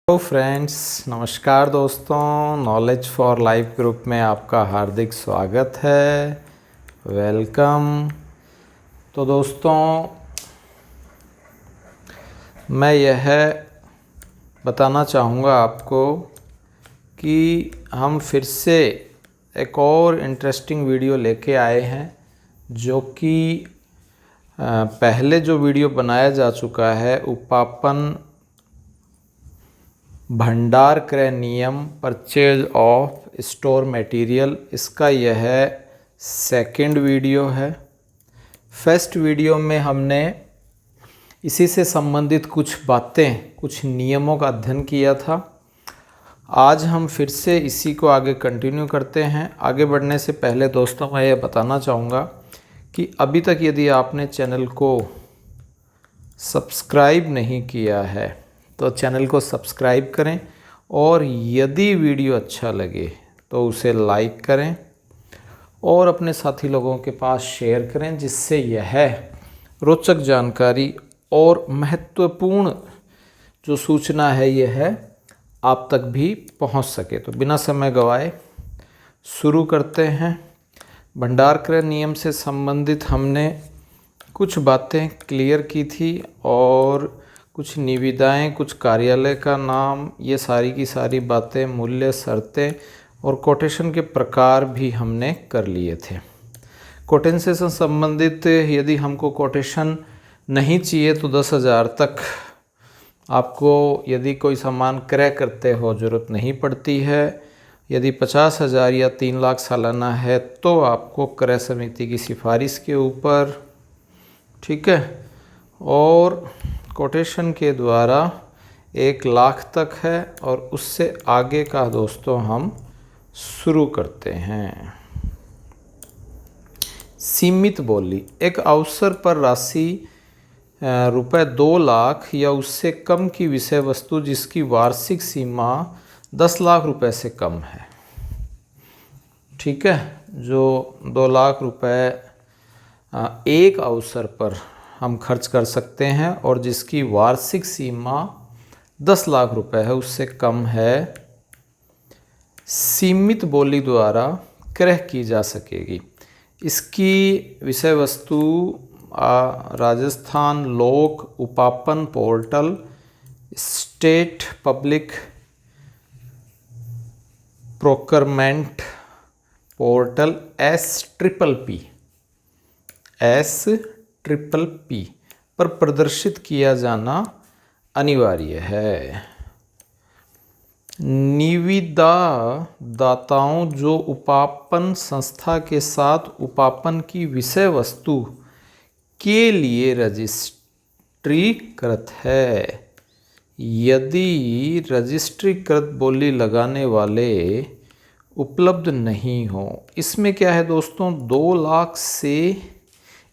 Hello friends, नमस्कार दोस्तों। Knowledge for life group में आपका हार्दिक स्वागत है। वेलकम। तो दोस्तों, मैं यह बताना चाहूँगा आपको कि हम फिर से एक और इंटरेस्टिंग वीडियो लेके आए हैं, जो कि पहले जो वीडियो बनाया जा चुका है उपापन भंडार क्रय नियम परचेज ऑफ स्टोर मटेरियल, इसका यह सेकंड वीडियो है। फर्स्ट वीडियो में हमने इसी से संबंधित कुछ बातें, कुछ नियमों का अध्ययन किया था। आज हम फिर से इसी को आगे कंटिन्यू करते हैं। आगे बढ़ने से पहले दोस्तों, मैं ये बताना चाहूँगा कि अभी तक यदि आपने चैनल को सब्सक्राइब नहीं किया है तो चैनल को सब्सक्राइब करें, और यदि वीडियो अच्छा लगे तो उसे लाइक करें और अपने साथी लोगों के पास शेयर करें, जिससे यह रोचक जानकारी और महत्वपूर्ण जो सूचना है यह आप तक भी पहुंच सके। तो बिना समय गवाए शुरू करते हैं। भंडार क्रय नियम से संबंधित हमने कुछ बातें क्लियर की थी, और कुछ निविदाएं, कुछ कार्यालय का नाम, ये सारी की सारी बातें, मूल्य, शर्तें और कोटेशन के प्रकार भी हमने कर लिए थे। कोटेशन से संबंधित यदि हमको कोटेशन नहीं चाहिए तो 10,000 तक आपको, यदि कोई सामान क्रय करते हो, ज़रूरत नहीं पड़ती है। यदि 50,000 या 3 लाख सालाना है तो आपको क्रय समिति की सिफारिश के ऊपर, ठीक है। और कोटेशन के द्वारा 1 लाख तक है, और उससे आगे का दोस्तों हम शुरू करते हैं। सीमित बोली, एक अवसर पर राशि रुपये 2 लाख या उससे कम की विषय वस्तु जिसकी वार्षिक सीमा 10 लाख रुपए से कम है, ठीक है। जो 2 लाख रुपए एक अवसर पर हम खर्च कर सकते हैं और जिसकी वार्षिक सीमा 10 लाख रुपए है, उससे कम है, सीमित बोली द्वारा क्रय की जा सकेगी। इसकी विषय वस्तु राजस्थान लोक उपापन portal, state public procurement portal SPPP पर प्रदर्शित किया जाना अनिवार्य है। निविदा दाताओं जो उपापन संस्था के साथ उपापन की विषय वस्तु के लिए रजिस्ट्रीकृत है, यदि रजिस्ट्रीकृत बोली लगाने वाले उपलब्ध नहीं हो। इसमें क्या है दोस्तों, 2 लाख से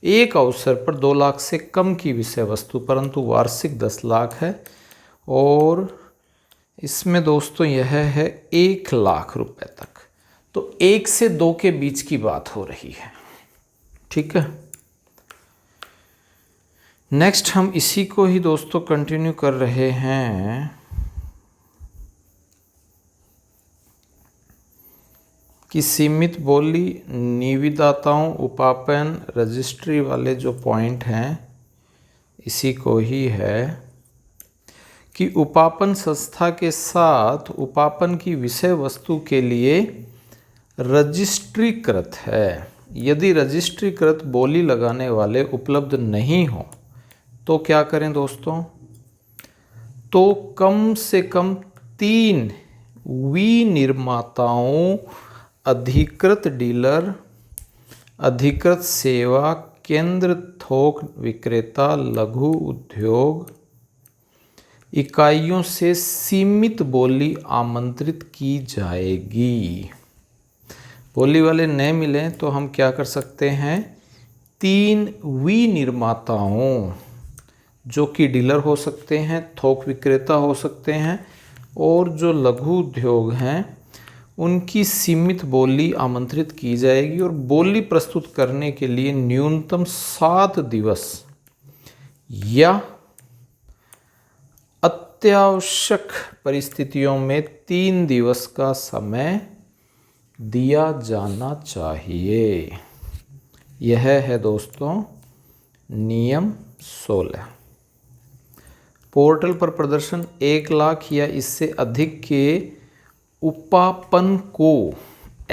एक अवसर पर 2 लाख से कम की विषय वस्तु, परंतु वार्षिक 10 लाख है, और इसमें दोस्तों यह है 1 लाख रुपए तक। तो 1 से 2 के बीच की बात हो रही है, ठीक है। नेक्स्ट हम इसी को ही दोस्तों कंटिन्यू कर रहे हैं कि सीमित बोली, निविदाताओं, उपापन, रजिस्ट्री वाले जो पॉइंट हैं इसी को ही है कि उपापन संस्था के साथ उपापन की विषय वस्तु के लिए रजिस्ट्रीकृत है। यदि रजिस्ट्रीकृत बोली लगाने वाले उपलब्ध नहीं हो तो क्या करें दोस्तों, तो कम से कम 3 विनिर्माताओं, अधिकृत डीलर, अधिकृत सेवा केंद्र, थोक विक्रेता, लघु उद्योग इकाइयों से सीमित बोली आमंत्रित की जाएगी। बोली वाले नहीं मिले तो हम क्या कर सकते हैं, 3 विनिर्माताओं, जो कि डीलर हो सकते हैं, थोक विक्रेता हो सकते हैं, और जो लघु उद्योग हैं, उनकी सीमित बोली आमंत्रित की जाएगी। और बोली प्रस्तुत करने के लिए न्यूनतम 7 दिवस या अत्यावश्यक परिस्थितियों में 3 दिवस का समय दिया जाना चाहिए। यह है दोस्तों नियम 16। पोर्टल पर प्रदर्शन 1 लाख या इससे अधिक के उपापन को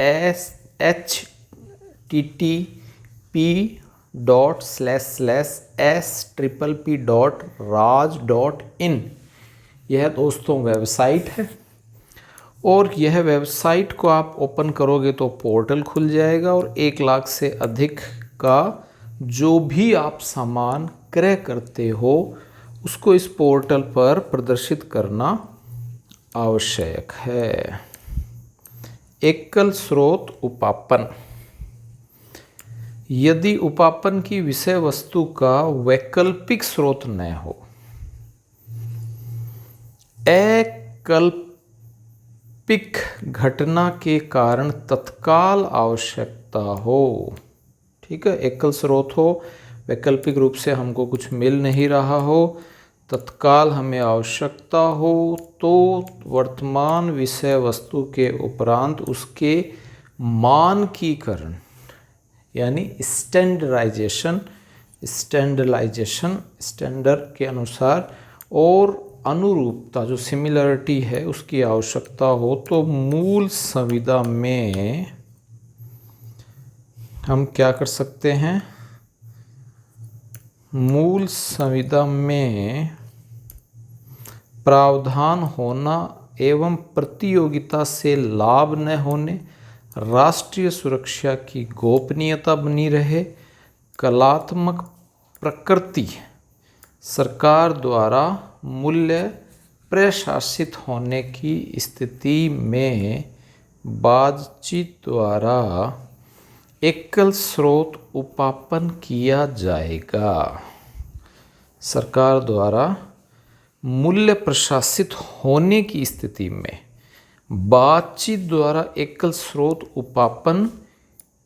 http://s/pp.raj.in यह दोस्तों वेबसाइट है, और यह वेबसाइट को आप ओपन करोगे तो पोर्टल खुल जाएगा, और 1 लाख से अधिक का जो भी आप सामान क्रय करते हो उसको इस पोर्टल पर प्रदर्शित करना आवश्यक है। एकल स्रोत उपापन। यदि उपापन की विषय वस्तु का वैकल्पिक स्रोत न हो, अकल्पिक घटना के कारण तत्काल आवश्यकता हो, ठीक है, एकल स्रोत हो, वैकल्पिक रूप से हमको कुछ मिल नहीं रहा हो, तत्काल हमें आवश्यकता हो, तो वर्तमान विषय वस्तु के उपरांत उसके मानकीकरण यानी स्टैंडर्ड के अनुसार और अनुरूपता जो सिमिलरिटी है उसकी आवश्यकता हो, तो मूल संविदा में हम क्या कर सकते हैं, मूल संविदा में प्रावधान होना एवं प्रतियोगिता से लाभ न होने, राष्ट्रीय सुरक्षा की गोपनीयता बनी रहे, कलात्मक प्रकृति, सरकार द्वारा मूल्य प्रशासित होने की स्थिति में बातचीत द्वारा एकल स्रोत उपापन किया जाएगा। सरकार द्वारा मूल्य प्रशासित होने की स्थिति में बातचीत द्वारा एकल स्रोत उपापन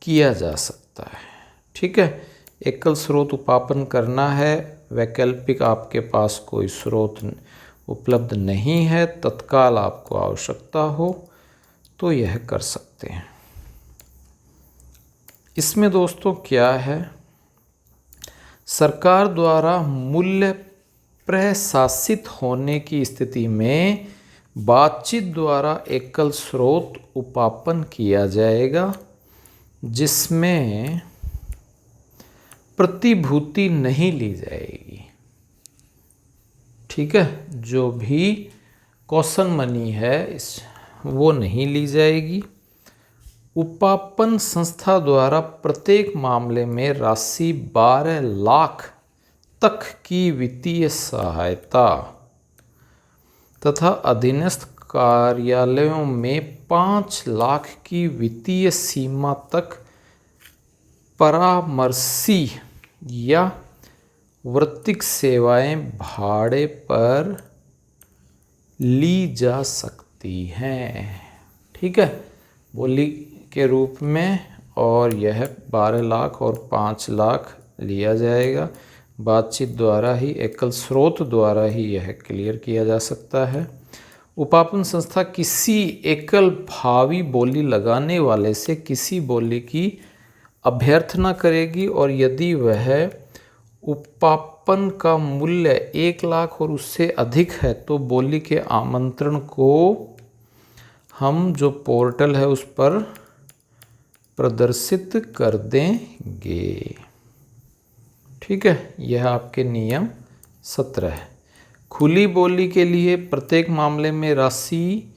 किया जा सकता है, ठीक है। एकल स्रोत उपापन करना है, वैकल्पिक आपके पास कोई स्रोत उपलब्ध नहीं है, तत्काल आपको आवश्यकता हो तो यह कर सकते हैं। इसमें दोस्तों क्या है, सरकार द्वारा मूल्य प्रशासित होने की स्थिति में बातचीत द्वारा एकल स्रोत उपापन किया जाएगा, जिसमें प्रतिभूति नहीं ली जाएगी, ठीक है, जो भी कॉशन मनी है वो नहीं ली जाएगी। उपापन संस्था द्वारा प्रत्येक मामले में राशि 12 लाख तक की वित्तीय सहायता तथा अधीनस्थ कार्यालयों में 5 लाख की वित्तीय सीमा तक परामर्शी या वृत्तिक सेवाएं भाड़े पर ली जा सकती हैं, ठीक है, बोली के रूप में, और यह 12 लाख और 5 लाख लिया जाएगा। बातचीत द्वारा ही, एकल स्रोत द्वारा ही यह क्लियर किया जा सकता है। उपापन संस्था किसी एकल भावी बोली लगाने वाले से किसी बोली की अभ्यर्थना करेगी, और यदि वह उपापन का मूल्य 1 लाख और उससे अधिक है तो बोली के आमंत्रण को हम जो पोर्टल है उस पर प्रदर्शित कर देंगे, ठीक है। यह आपके नियम 17 है। खुली बोली के लिए प्रत्येक मामले में राशि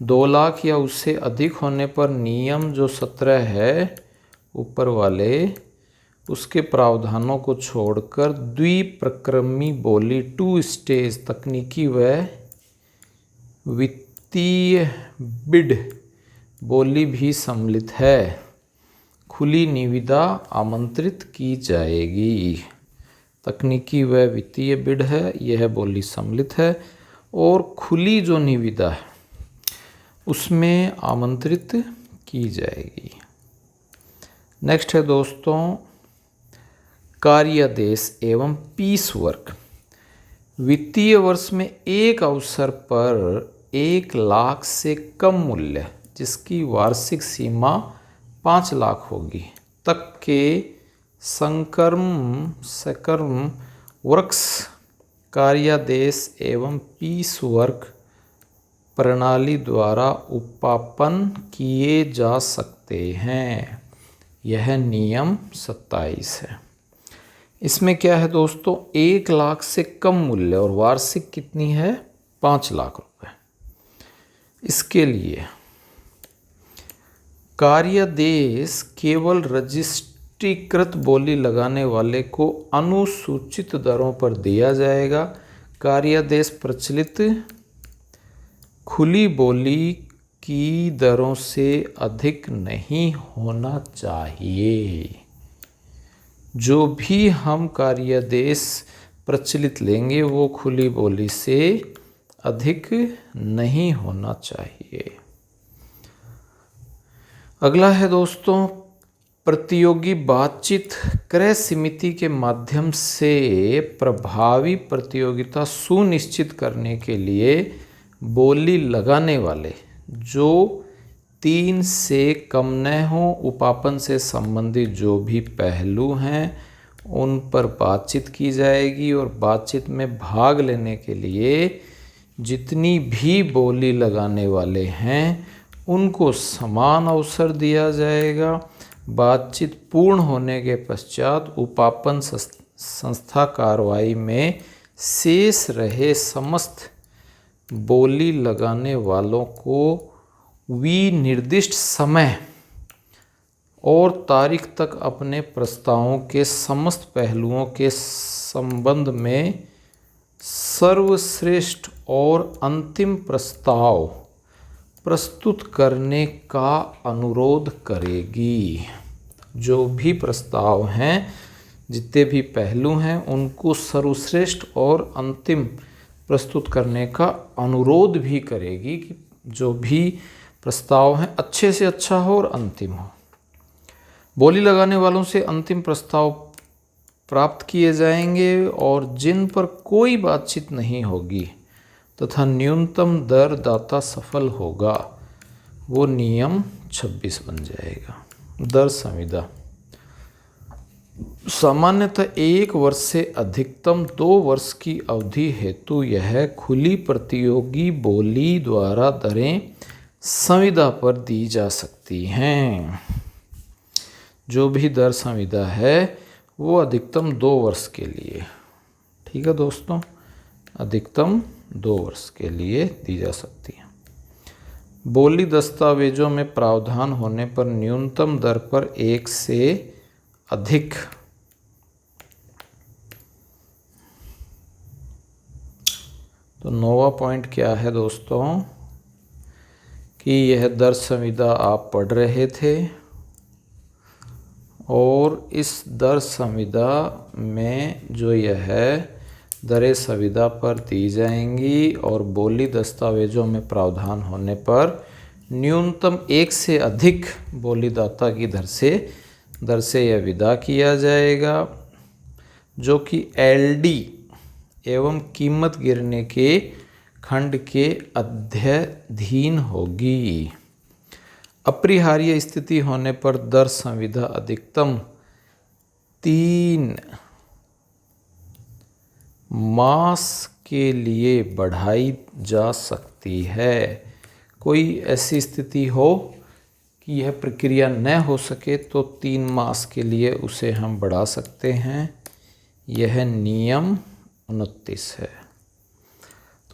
2 लाख या उससे अधिक होने पर नियम जो 17 है ऊपर वाले, उसके प्रावधानों को छोड़कर द्विप्रक्रमी बोली 2 स्टेज तकनीकी व वित्तीय बिड बोली भी सम्मिलित है। खुली निविदा आमंत्रित की जाएगी। तकनीकी व वित्तीय बिड है, यह बोली सम्मिलित है, और खुली जो निविदा है उसमें आमंत्रित की जाएगी। नेक्स्ट है दोस्तों कार्यादेश एवं पीस वर्क। वित्तीय वर्ष में एक अवसर पर 1,00,000 से कम मूल्य जिसकी वार्षिक सीमा 5 लाख होगी तक के सकर्म वर्क्स कार्यादेश एवं पीस वर्क प्रणाली द्वारा उपापन किए जा सकते हैं। यह नियम 27 है। इसमें क्या है दोस्तों, 1,00,000 से कम मूल्य और वार्षिक कितनी है, 5 लाख रुपए। इसके लिए कार्यादेश केवल रजिस्ट्रीकृत बोली लगाने वाले को अनुसूचित दरों पर दिया जाएगा। कार्यादेश प्रचलित खुली बोली की दरों से अधिक नहीं होना चाहिए। जो भी हम कार्यादेश प्रचलित लेंगे वो खुली बोली से अधिक नहीं होना चाहिए। अगला है दोस्तों, प्रतियोगी बातचीत क्रय समिति के माध्यम से प्रभावी प्रतियोगिता सुनिश्चित करने के लिए बोली लगाने वाले जो 3 से कम न हो, उपापन से संबंधित जो भी पहलू हैं उन पर बातचीत की जाएगी और बातचीत में भाग लेने के लिए जितनी भी बोली लगाने वाले हैं उनको समान अवसर दिया जाएगा। बातचीत पूर्ण होने के पश्चात उपापन संस्था कार्रवाई में शेष रहे समस्त बोली लगाने वालों को विनिर्दिष्ट समय और तारीख तक अपने प्रस्तावों के समस्त पहलुओं के संबंध में सर्वश्रेष्ठ और अंतिम प्रस्ताव प्रस्तुत करने का अनुरोध करेगी। जो भी प्रस्ताव हैं, जितने भी पहलू हैं, उनको सर्वश्रेष्ठ और अंतिम प्रस्तुत करने का अनुरोध भी करेगी कि जो भी प्रस्ताव हैं अच्छे से अच्छा हो और अंतिम हो। बोली लगाने वालों से अंतिम प्रस्ताव प्राप्त किए जाएंगे और जिन पर कोई बातचीत नहीं होगी तथा न्यूनतम दर दाता सफल होगा वो नियम 26 बन जाएगा। दर संविदा सामान्यतः 1 वर्ष से अधिकतम 2 वर्ष की अवधि हेतु यह खुली प्रतियोगी बोली द्वारा दरें संविदा पर दी जा सकती हैं। जो भी दर संविदा है वो अधिकतम 2 वर्ष के लिए, ठीक है दोस्तों, अधिकतम 2 वर्ष के लिए दी जा सकती है। बोली दस्तावेजों में प्रावधान होने पर न्यूनतम दर पर 1 से अधिक तो 9वां पॉइंट क्या है दोस्तों कि यह दर संविदा आप पढ़ रहे थे और इस दर संविदा में जो यह है दरें संविदा पर दी जाएंगी और बोली दस्तावेजों में प्रावधान होने पर न्यूनतम 1 से अधिक बोलीदाता की दर से यह विदा किया जाएगा, जो कि एलडी एवं कीमत गिरने के खंड के अध्ययन होगी। अपरिहार्य स्थिति होने पर दर संविदा अधिकतम 3 मास के लिए बढ़ाई जा सकती है। कोई ऐसी स्थिति हो कि यह प्रक्रिया न हो सके तो 3 मास के लिए उसे हम बढ़ा सकते हैं। यह नियम 29 है।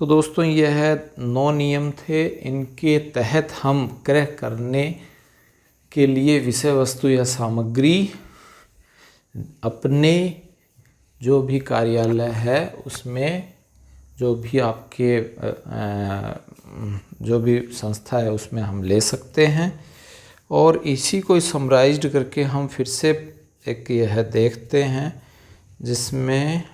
तो दोस्तों यह 9 नियम थे, इनके तहत हम क्रय करने के लिए विषय वस्तु या सामग्री अपने जो भी कार्यालय है उसमें जो भी आपके जो भी संस्था है उसमें हम ले सकते हैं। और इसी को समराइज्ड करके हम फिर से एक यह देखते हैं जिसमें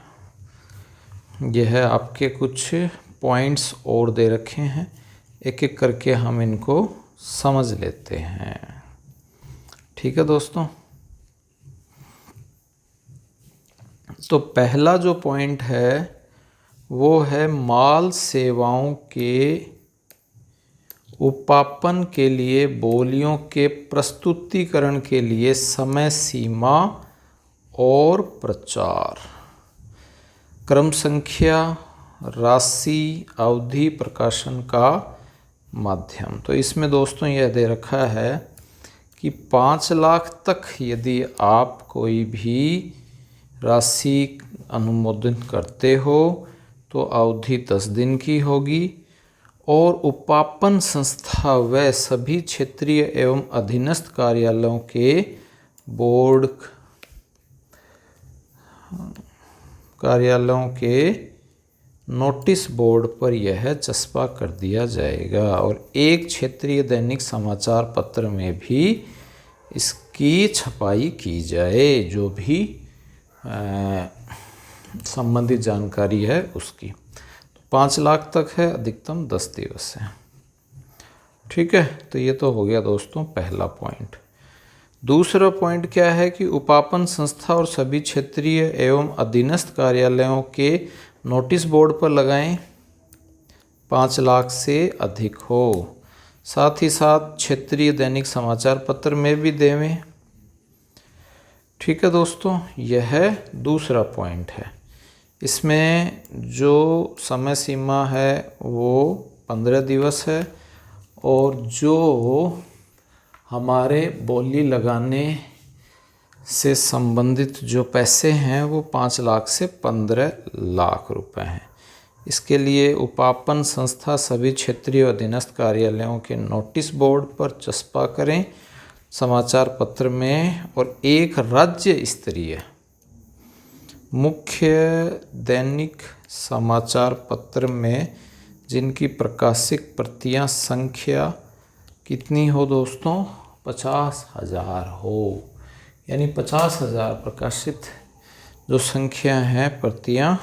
यह आपके कुछ पॉइंट्स और दे रखे हैं, एक एक करके हम इनको समझ लेते हैं। ठीक है दोस्तों, तो पहला जो पॉइंट है वो है माल सेवाओं के उपापन के लिए बोलियों के प्रस्तुतिकरण के लिए समय सीमा और प्रचार। क्रम संख्या, राशि, अवधि, प्रकाशन का माध्यम। तो इसमें दोस्तों यह दे रखा है कि 5 लाख तक यदि आप कोई भी राशि अनुमोदन करते हो तो अवधि 10 दिन की होगी और उपापन संस्था व सभी क्षेत्रीय एवं अधीनस्थ कार्यालयों के बोर्ड कार्यालयों के नोटिस बोर्ड पर यह चस्पा कर दिया जाएगा और एक क्षेत्रीय दैनिक समाचार पत्र में भी इसकी छपाई की जाए, जो भी संबंधित जानकारी है उसकी। तो 5 लाख तक है, अधिकतम 10 दिवस है। ठीक है, तो ये तो हो गया दोस्तों पहला पॉइंट। दूसरा पॉइंट क्या है कि उपापन संस्था और सभी क्षेत्रीय एवं अधीनस्थ कार्यालयों के नोटिस बोर्ड पर लगाएं 5 लाख से अधिक हो। साथ ही साथ क्षेत्रीय दैनिक समाचार पत्र में भी देवें। ठीक है दोस्तों, यह दूसरा पॉइंट है। इसमें जो समय सीमा है वो 15 दिवस है और जो हमारे बोली लगाने से संबंधित जो पैसे हैं वो 5 लाख से 15 लाख रुपए हैं। इसके लिए उपापन संस्था सभी क्षेत्रीय अधीनस्थ कार्यालयों के नोटिस बोर्ड पर चस्पा करें समाचार पत्र में और एक राज्य स्तरीय मुख्य दैनिक समाचार पत्र में जिनकी प्रकाशित प्रतियां संख्या कितनी हो दोस्तों, 50,000 हो, यानी 50,000 प्रकाशित जो संख्या है प्रतियां,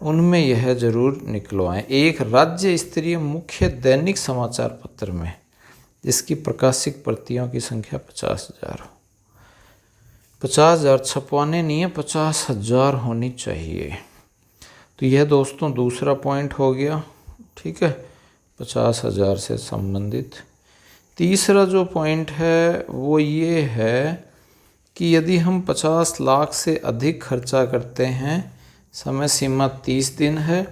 उनमें यह जरूर निकलवाएं। एक राज्य स्तरीय मुख्य दैनिक समाचार पत्र में जिसकी प्रकाशित प्रतियों की संख्या 50,000 हो। 50,000 छपवाने नहीं है, 50,000 होनी चाहिए। तो यह दोस्तों दूसरा पॉइंट हो गया। ठीक है, 50,000 से संबंधित। तीसरा जो पॉइंट है वो ये है कि यदि हम 50 लाख से अधिक खर्चा करते हैं, समय सीमा 30 दिन है।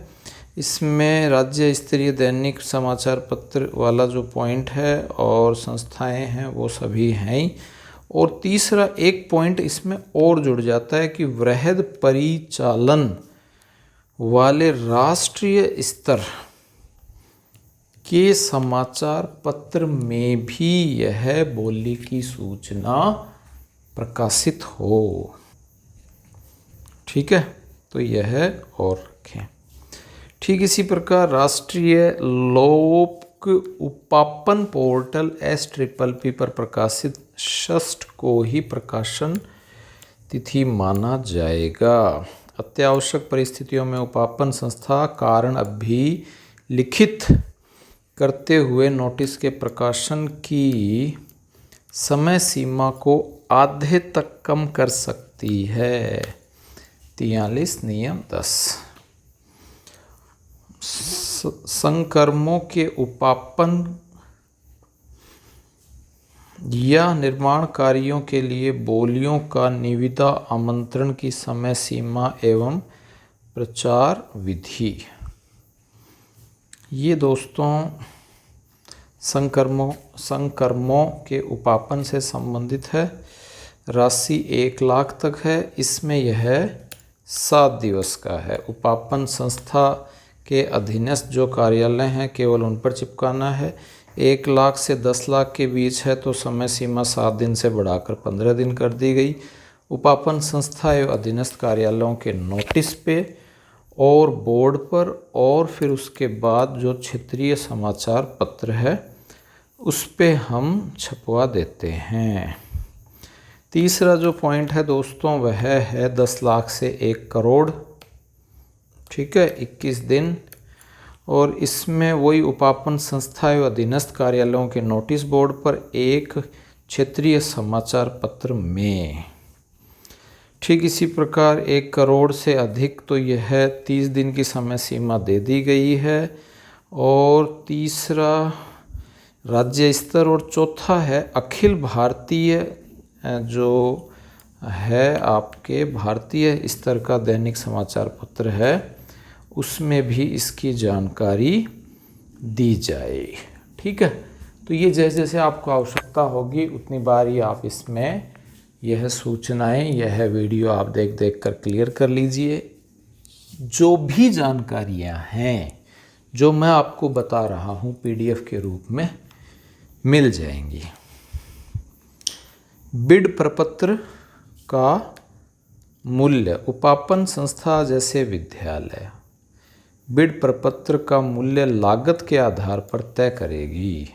इसमें राज्य स्तरीय दैनिक समाचार पत्र वाला जो पॉइंट है और संस्थाएं हैं वो सभी हैं ही। और तीसरा एक पॉइंट इसमें और जुड़ जाता है कि वृहद परिचालन वाले राष्ट्रीय स्तर के समाचार पत्र में भी यह बोली की सूचना प्रकाशित हो। ठीक है, तो यह और रखें। ठीक इसी प्रकार राष्ट्रीय लोक उपापन पोर्टल SPPP पर प्रकाशित 6 को ही प्रकाशन तिथि माना जाएगा। अत्यावश्यक परिस्थितियों में उपापन संस्था कारण अभिलिखित करते हुए नोटिस के प्रकाशन की समय सीमा को आधे तक कम कर सकती है। 43 नियम 10। संकर्मों के उपापन या निर्माण कार्यों के लिए बोलियों का निविदा आमंत्रण की समय सीमा एवं प्रचार विधि। ये दोस्तों संकर्मों के उपापन से संबंधित है। राशि 1 लाख तक है। इसमें यह 7 दिवस का है। उपापन संस्था के अधीनस्थ जो कार्यालय हैं केवल उन पर चिपकाना है। 1 लाख से 10 लाख के बीच है तो समय सीमा 7 दिन से बढ़ाकर 15 दिन कर दी गई। उपापन संस्था एवं अधीनस्थ कार्यालयों के नोटिस पे और बोर्ड पर और फिर उसके बाद जो क्षेत्रीय समाचार पत्र है उस पे हम छपवा देते हैं। तीसरा जो पॉइंट है दोस्तों वह है 10 लाख से 1 करोड़। ठीक है, 21 दिन। और इसमें वही उपापन संस्था एवं अधीनस्थ कार्यालयों के नोटिस बोर्ड पर एक क्षेत्रीय समाचार पत्र में। ठीक इसी प्रकार 1 करोड़ से अधिक तो यह 30 दिन की समय सीमा दे दी गई है। और तीसरा राज्य स्तर, और चौथा है अखिल भारतीय, जो है आपके भारतीय स्तर का दैनिक समाचार पत्र है, उसमें भी इसकी जानकारी दी जाए। ठीक है, तो ये जैसे जैसे आपको आवश्यकता होगी उतनी बार ही आप इसमें यह सूचनाएं, यह वीडियो आप देख देख कर क्लियर कर लीजिए। जो भी जानकारियां हैं जो मैं आपको बता रहा हूं पीडीएफ के रूप में मिल जाएंगी। बिड प्रपत्र का मूल्य, उपापन संस्था जैसे विद्यालय बिड प्रपत्र का मूल्य लागत के आधार पर तय करेगी।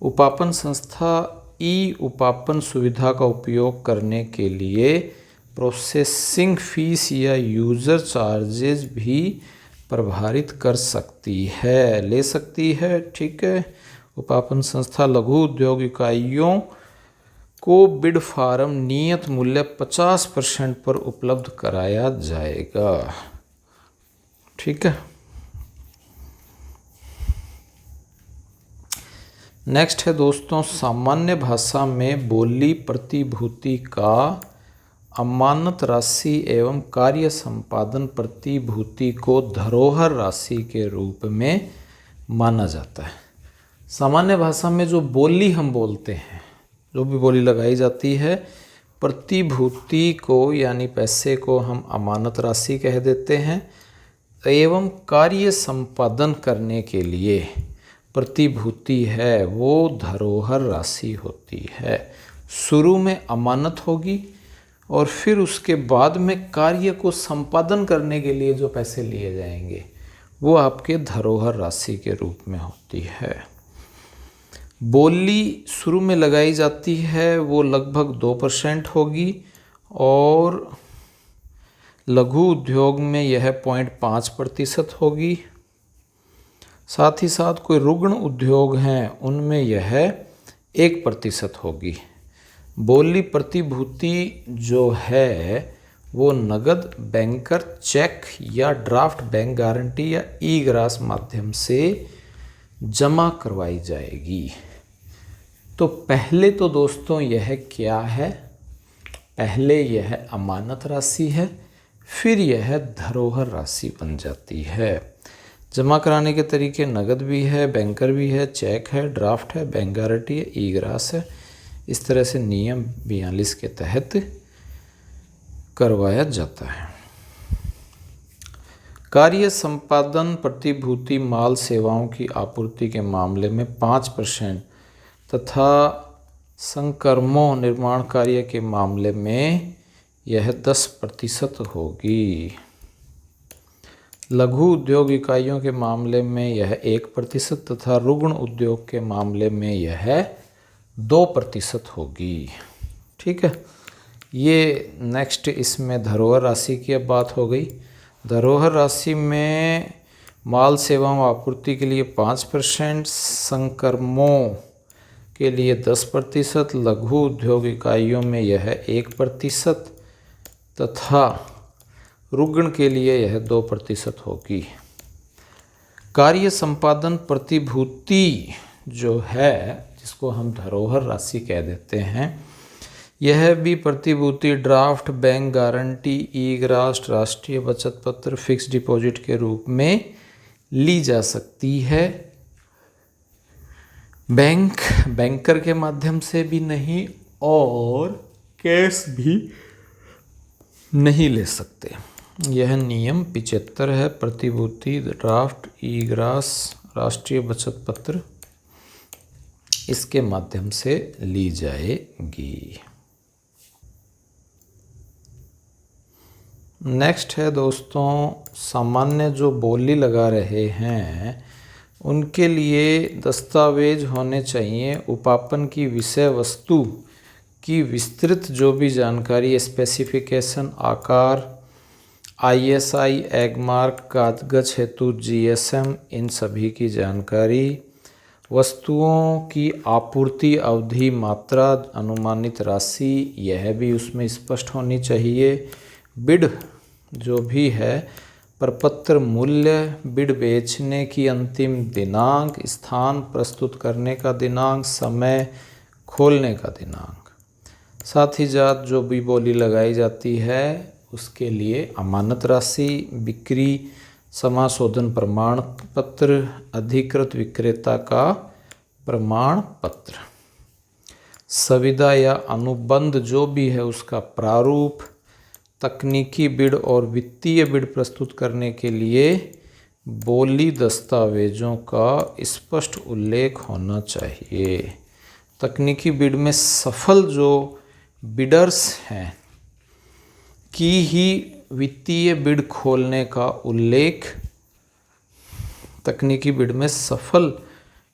उपापन संस्था ई उपापन सुविधा का उपयोग करने के लिए प्रोसेसिंग फीस या यूज़र चार्जेस भी प्रभावित कर सकती है, ले सकती है। ठीक है, उपापन संस्था लघु उद्योग इकाइयों को बिड फार्म नियत मूल्य 50% पर उपलब्ध कराया जाएगा। ठीक है, नेक्स्ट है दोस्तों, सामान्य भाषा में बोली प्रतिभूति का अमानत राशि एवं कार्य संपादन प्रतिभूति को धरोहर राशि के रूप में माना जाता है। सामान्य भाषा में जो बोली हम बोलते हैं, जो भी बोली लगाई जाती है, प्रतिभूति को यानी पैसे को हम अमानत राशि कह देते हैं, एवं कार्य संपादन करने के लिए प्रतिभूति है वो धरोहर राशि होती है। शुरू में अमानत होगी और फिर उसके बाद में कार्य को संपादन करने के लिए जो पैसे लिए जाएंगे वो आपके धरोहर राशि के रूप में होती है। बोली शुरू में लगाई जाती है वो लगभग 2% होगी और लघु उद्योग में यह 0.5% होगी। साथ ही साथ कोई रुग्ण उद्योग हैं उनमें यह 1% होगी। बोली प्रतिभूति जो है वो नगद, बैंकर चेक या ड्राफ्ट बैंक गारंटी या ई ग्रास माध्यम से जमा करवाई जाएगी। तो पहले तो दोस्तों यह क्या है, पहले यह अमानत राशि है, फिर यह धरोहर राशि बन जाती है। जमा कराने के तरीके नगद भी है, बैंकर भी है, चेक है, ड्राफ्ट है, बैंक गारंटी है, ई ग्रास है। इस तरह से नियम 42 के तहत करवाया जाता है। कार्य संपादन प्रतिभूति माल सेवाओं की आपूर्ति के मामले में 5% तथा संक्रमों निर्माण कार्य के मामले में यह 10% होगी। लघु उद्योग इकाइयों के मामले में यह 1% तथा रुग्ण उद्योग के मामले में यह 2% होगी। ठीक है, ये नेक्स्ट इसमें धरोहर राशि की अब बात हो गई। धरोहर राशि में माल सेवाओं आपूर्ति के लिए 5%, संक्रमों के लिए 10%, लघु उद्योग इकाइयों में यह 1% तथा रुग्ण के लिए यह 2% होगी। कार्य संपादन प्रतिभूति जो है जिसको हम धरोहर राशि कह देते हैं, यह भी प्रतिभूति ड्राफ्ट, बैंक गारंटी, ई ग्रास, राष्ट्रीय बचत पत्र, फिक्स डिपॉजिट के रूप में ली जा सकती है। बैंकर के माध्यम से भी नहीं और कैश भी नहीं ले सकते। यह नियम 75 है। प्रतिभूति, ड्राफ्ट, ई ग्रास, राष्ट्रीय बचत पत्र इसके माध्यम से ली जाएगी। नेक्स्ट है दोस्तों, सामान्य जो बोली लगा रहे हैं उनके लिए दस्तावेज होने चाहिए। उपापन की विषय वस्तु की विस्तृत जो भी जानकारी, स्पेसिफिकेशन, आकार, ISI, एगमार्क, कागज हेतु GSM, इन सभी की जानकारी, वस्तुओं की आपूर्ति अवधि, मात्रा, अनुमानित राशि, यह भी उसमें स्पष्ट होनी चाहिए। बिड जो भी है, प्रपत्र मूल्य, बिड बेचने की अंतिम दिनांक, स्थान, प्रस्तुत करने का दिनांक, समय, खोलने का दिनांक। साथ ही साथ जो भी बोली लगाई जाती है उसके लिए अमानत राशि, बिक्री समाशोधन प्रमाण पत्र, अधिकृत विक्रेता का प्रमाण पत्र, संविदा या अनुबंध जो भी है उसका प्रारूप, तकनीकी बिड और वित्तीय बिड प्रस्तुत करने के लिए बोली दस्तावेजों का स्पष्ट उल्लेख होना चाहिए। तकनीकी बिड में सफल जो बिडर्स हैं की ही वित्तीय बिड खोलने का उल्लेख, तकनीकी बिड में सफल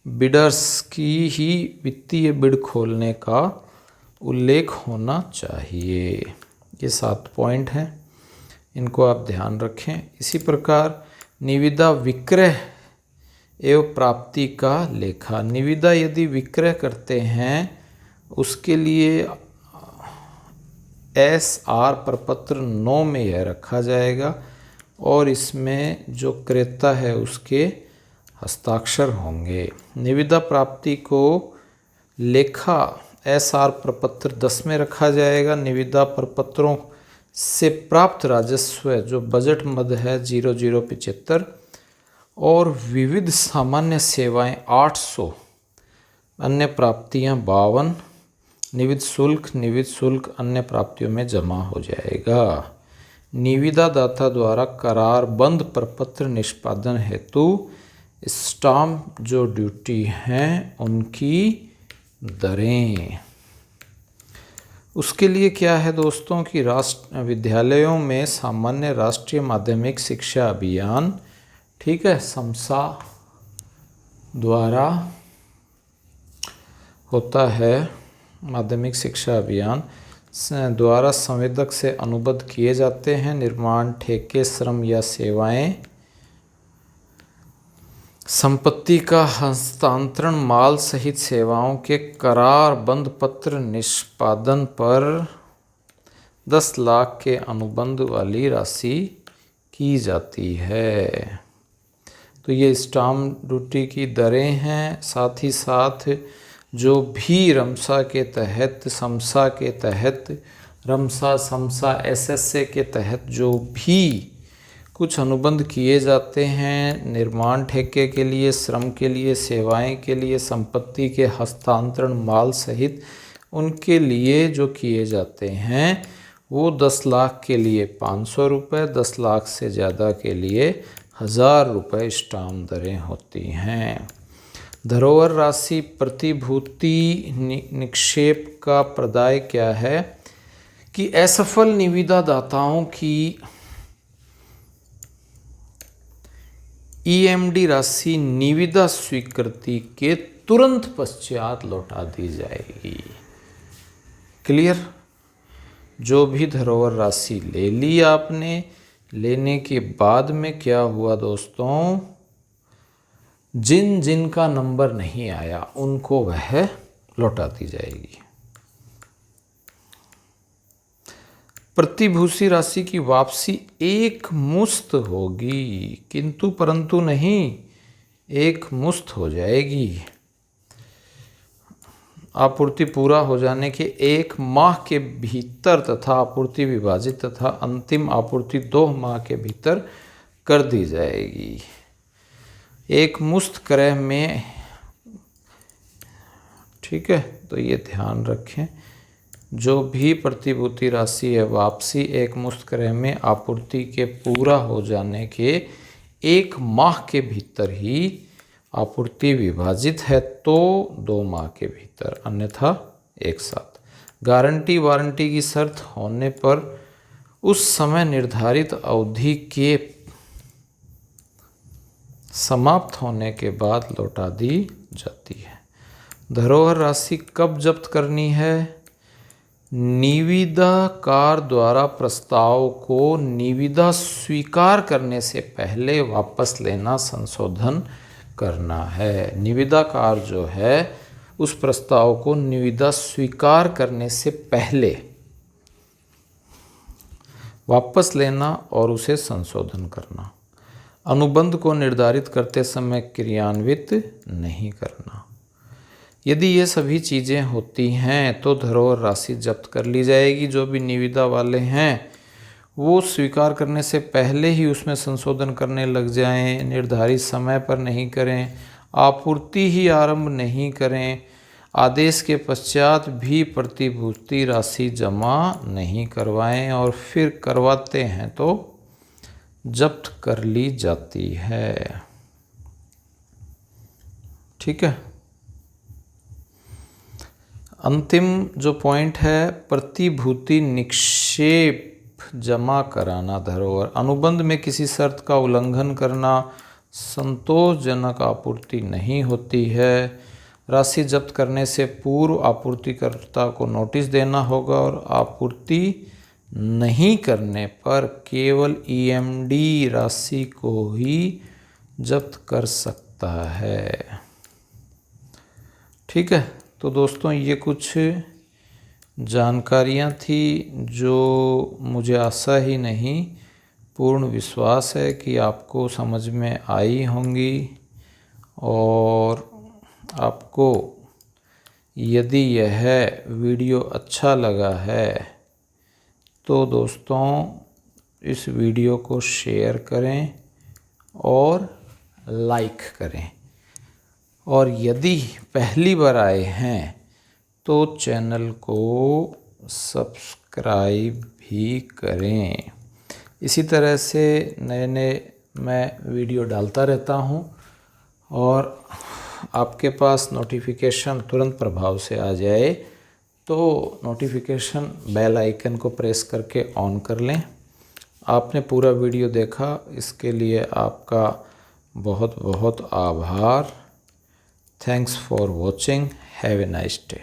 बिडर्स की ही वित्तीय बिड खोलने का उल्लेख होना चाहिए। ये 7 पॉइंट हैं, इनको आप ध्यान रखें। इसी प्रकार निविदा विक्रय एवं प्राप्ति का लेखा। निविदा यदि विक्रय करते हैं उसके लिए SR प्रपत्र 9 में यह रखा जाएगा और इसमें जो क्रेता है उसके हस्ताक्षर होंगे। निविदा प्राप्ति को लेखा SR प्रपत्र 10 में रखा जाएगा। निविदा प्रपत्रों से प्राप्त राजस्व जो बजट मद है 0075 और विविध सामान्य सेवाएं 800, अन्य प्राप्तियां 52, निविद शुल्क अन्य प्राप्तियों में जमा हो जाएगा। निविदा दाता द्वारा करारबंद प्रपत्र निष्पादन हेतु स्टाम्प जो ड्यूटी हैं उनकी दरें। उसके लिए क्या है दोस्तों कि विद्यालयों में सामान्य राष्ट्रीय माध्यमिक शिक्षा अभियान, ठीक है, समसा द्वारा होता है, माध्यमिक शिक्षा अभियान द्वारा संवेदक से अनुबंध किए जाते हैं। निर्माण, ठेके, श्रम या सेवाएं, संपत्ति का हस्तांतरण, माल सहित सेवाओं के करारबंद पत्र निष्पादन पर 10 लाख के अनुबंध वाली राशि की जाती है। तो ये स्टाम्प ड्यूटी की दरें हैं। साथ ही साथ जो भी रमसा के तहत, समसा के तहत, रमसा, समसा, SSA के तहत जो भी कुछ अनुबंध किए जाते हैं, निर्माण ठेके के लिए, श्रम के लिए, सेवाएं के लिए, संपत्ति के हस्तांतरण, माल सहित, उनके लिए जो किए जाते हैं वो 10 लाख के लिए 500 रुपये, 10 लाख से ज़्यादा के लिए 1000 रुपये स्टाम्प दरें होती हैं। धरोहर राशि प्रतिभूति निक्षेप का प्रदाय क्या है कि असफल निविदा दाताओं की EMD राशि निविदा स्वीकृति के तुरंत पश्चात लौटा दी जाएगी। क्लियर? जो भी धरोहर राशि ले ली आपने, लेने के बाद में क्या हुआ दोस्तों, जिन जिन का नंबर नहीं आया उनको वह लौटा दी जाएगी। प्रतिभूति राशि की वापसी एक मुश्त होगी, किंतु परंतु नहीं, एक मुश्त हो जाएगी। आपूर्ति पूरा हो जाने के 1 माह के भीतर तथा आपूर्ति विभाजित तथा अंतिम आपूर्ति 2 माह के भीतर कर दी जाएगी। एक मुश्त क्रय में, ठीक है, तो ये ध्यान रखें, जो भी प्रतिभूति राशि है वापसी एक मुश्त क्रय में आपूर्ति के पूरा हो जाने के 1 माह के भीतर ही आपूर्ति विभाजित है तो 2 माह के भीतर, अन्यथा एक साथ। गारंटी वारंटी की शर्त होने पर उस समय निर्धारित अवधि के समाप्त होने के बाद लौटा दी जाती है। धरोहर राशि कब जब्त करनी है? निविदाकार द्वारा प्रस्ताव को निविदा स्वीकार करने से पहले वापस लेना, संशोधन करना है। निविदाकार जो है उस प्रस्ताव को निविदा स्वीकार करने से पहले वापस लेना और उसे संशोधन करना। अनुबंध को निर्धारित करते समय क्रियान्वित नहीं करना। यदि ये सभी चीज़ें होती हैं तो धरोहर राशि जब्त कर ली जाएगी। जो भी निविदा वाले हैं वो स्वीकार करने से पहले ही उसमें संशोधन करने लग जाएं, निर्धारित समय पर नहीं करें, आपूर्ति ही आरंभ नहीं करें, आदेश के पश्चात भी प्रतिभूति राशि जमा नहीं करवाएं और फिर करवाते हैं तो जब्त कर ली जाती है। ठीक है। अंतिम जो पॉइंट है, प्रतिभूति निक्षेप जमा कराना धरोहर। अनुबंध में किसी शर्त का उल्लंघन करना संतोषजनक आपूर्ति नहीं होती है। राशि जब्त करने से पूर्व आपूर्तिकर्ता को नोटिस देना होगा और आपूर्ति नहीं करने पर केवल ईएमडी राशि को ही जब्त कर सकता है। ठीक है। तो दोस्तों ये कुछ जानकारियाँ थी जो मुझे आशा ही नहीं पूर्ण विश्वास है कि आपको समझ में आई होंगी। और आपको यदि यह वीडियो अच्छा लगा है तो दोस्तों इस वीडियो को शेयर करें और लाइक करें। और यदि पहली बार आए हैं तो चैनल को सब्सक्राइब भी करें। इसी तरह से नए नए मैं वीडियो डालता रहता हूं और आपके पास नोटिफिकेशन तुरंत प्रभाव से आ जाए तो नोटिफिकेशन बेल आइकन को प्रेस करके ऑन कर लें। आपने पूरा वीडियो देखा, इसके लिए आपका बहुत बहुत आभार। Thanks for watching. Have a nice day.